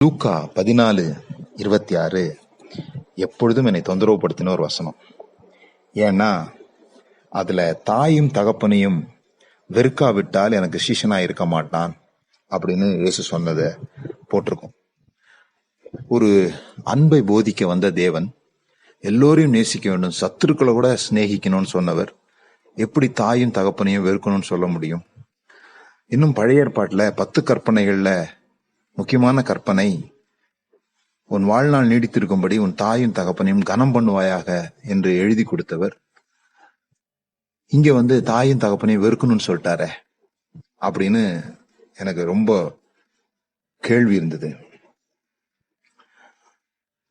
லூக்கா 14:26 எப்பொழுதும் என்னை தொந்தரவுப்படுத்தின ஒரு வசனம். ஏன்னா அதுல தாயும் தகப்பனையும் வெறுக்காவிட்டால் எனக்கு சீஷனா இருக்க மாட்டான் அப்படின்னு இயேசு சொன்னதை போட்டிருக்கும். ஒரு அன்பை போதிக்க வந்த தேவன் எல்லோரையும் நேசிக்க வேண்டும், சத்துருக்களை கூட சிநேகிக்கணும்னு சொன்னவர் எப்படி தாயும் தகப்பனையும் வெறுக்கணும்னு சொல்ல முடியும்? இன்னும் பழைய ஏற்பாட்டுல 10 கற்பனைகள்ல முக்கியமான கற்பனை, உன் வாழ்நாள் நீடித்திருக்கும்படி உன் தாயும் தகப்பனையும் கனம் பண்ணுவாயாக என்று எழுதி கொடுத்தவர் இங்க தாயும் தகப்பனையும் வெறுக்கணும்னு சொல்லிட்டாரே அப்படின்னு எனக்கு ரொம்ப கேள்வி இருந்தது.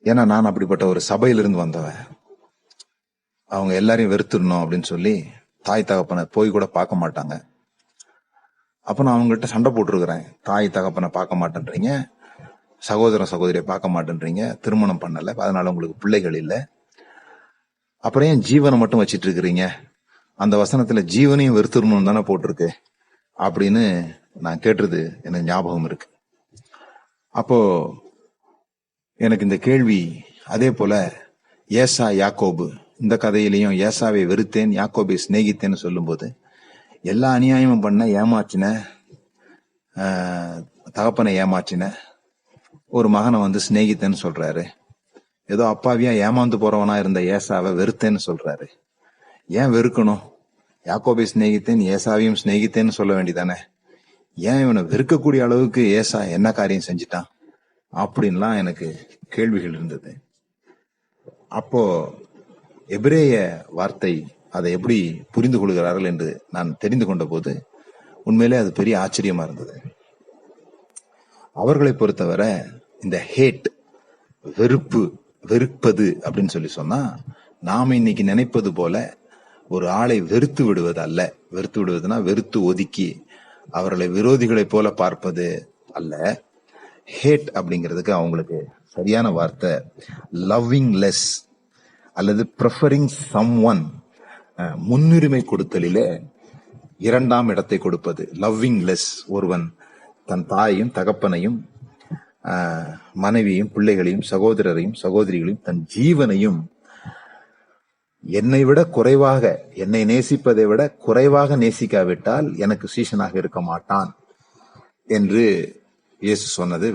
ஏன்னா நான் அப்படிப்பட்ட ஒரு சபையிலிருந்து வந்தவன். அவங்க எல்லாரையும் வெறுத்துடணும் அப்படின்னு சொல்லி தாய் தகப்பனை போய் கூட பார்க்க மாட்டாங்க. அப்ப நான் அவங்ககிட்ட சண்டை போட்டிருக்கிறேன். தாய் தகப்பனை பார்க்க மாட்டேன்றீங்க, சகோதர சகோதரியை பார்க்க மாட்டேன்றீங்க, திருமணம் பண்ணல, அதனால உங்களுக்கு பிள்ளைகள் இல்லை, அப்புறம் ஏன் ஜீவனை மட்டும் வச்சிட்டு இருக்கிறீங்க? அந்த வசனத்துல ஜீவனையும் வெறுத்துடணும் தானே போட்டிருக்கு அப்படின்னு நான் கேட்டது எனக்கு ஞாபகம் இருக்கு. அப்போ எனக்கு இந்த கேள்வி, அதே போல ஏசா யாக்கோபு இந்த கதையிலையும் ஏசாவை வெறுத்தேன் யாக்கோபை சிநேகித்தேன்னு சொல்லும் போது எல்லா அநியாயமும் பண்ண, ஏமாற்றின, தகப்பனை ஏமாற்றின ஒரு மகனை சிநேகித்தேன்னு சொல்றாரு. ஏதோ அப்பாவியா ஏமாந்து போறவனா இருந்த ஏசாவை வெறுத்தேன்னு சொல்றாரு. ஏன் வெறுக்கணும்? யாக்கோபை சிநேகித்தேன் ஏசாவையும் சிநேகித்தேன்னு சொல்ல வேண்டியதானே? ஏன் இவனை வெறுக்கக்கூடிய அளவுக்கு ஏசா என்ன காரியம் செஞ்சிட்டான் அப்படின்லாம் எனக்கு கேள்விகள் இருந்தது. அப்போ எபிரேய வார்த்தை அதை எப்படி புரிந்து கொள்கிறார்கள் என்று நான் தெரிந்து கொண்ட போது உண்மையிலே அது பெரிய ஆச்சரியமா இருந்தது. அவர்களை பொறுத்தவரை இந்த ஹேட், வெறுப்பது அப்படின்னு சொல்லி சொன்னா நாம இன்னைக்கு நினைப்பது போல ஒரு ஆளை வெறுத்து விடுவது அல்ல. வெறுத்து விடுவதுன்னா வெறுத்து ஒதுக்கி அவர்களை விரோதிகளை போல பார்ப்பது அல்ல. ஹேட் அப்படிங்கிறதுக்கு அவங்களுக்கு சரியான வார்த்தை லவ்விங் லெஸ் அல்லது ப்ரெஃபரிங் சம் ஒன், முன்னுரிமை கொடுத்தலிலே 2ஆம் இடத்தை கொடுப்பது. லவ்விங் லெஸ், ஒருவன் தன் தாயையும் தகப்பனையும் மனைவியும் பிள்ளைகளையும் சகோதரரையும் சகோதரிகளையும் தன் ஜீவனையும் என்னை விட குறைவாக, என்னை நேசிப்பதை விட குறைவாக நேசிக்காவிட்டால் எனக்கு சீஷனாக இருக்க மாட்டான் என்று இயேசு சொன்னது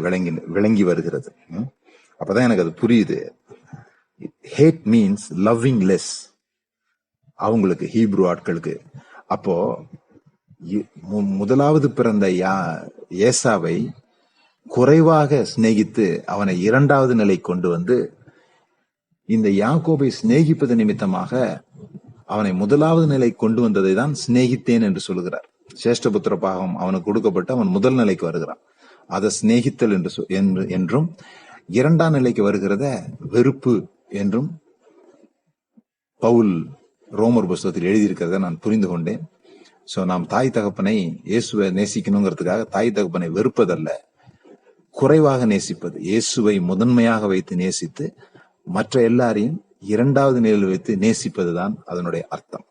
விளங்கி வருகிறது. அப்பதான் எனக்கு அது புரியுது. ஹேட் மீன்ஸ் லவ்விங் லெஸ் அவங்களுக்கு, ஹீப்ரு ஆட்களுக்கு. அப்போ முதலாவது பிறந்த ஏசாவை குறைவாக சிநேகித்து அவனை 2வது நிலை கொண்டு இந்த யாக்கோபை சிநேகிப்பது நிமித்தமாக அவனை 1வது நிலை கொண்டு வந்ததை தான் சிநேகித்தேன் என்று சொல்லுகிறார். சேஷ்டபுத்திர பாகம் அவனுக்கு கொடுக்கப்பட்டு அவன் 1 நிலைக்கு வருகிறான். அதை சிநேகித்தல் என்றும் 2ஆம் நிலைக்கு வருகிறத வெறுப்பு என்றும் பவுல் ரோமர் புஸ்தகத்தில் எழுதியிருக்கிறத நான் புரிந்து கொண்டேன். சோ நாம் தாய் தகப்பனை, இயேசுவை நேசிக்கணுங்கிறதுக்காக தாய் தகப்பனை வெறுப்பதல்ல, குறைவாக நேசிப்பது. இயேசுவை முதன்மையாக வைத்து நேசித்து மற்ற எல்லாரையும் 2வது நிலையில் வைத்து நேசிப்பதுதான் அதனுடைய அர்த்தம்.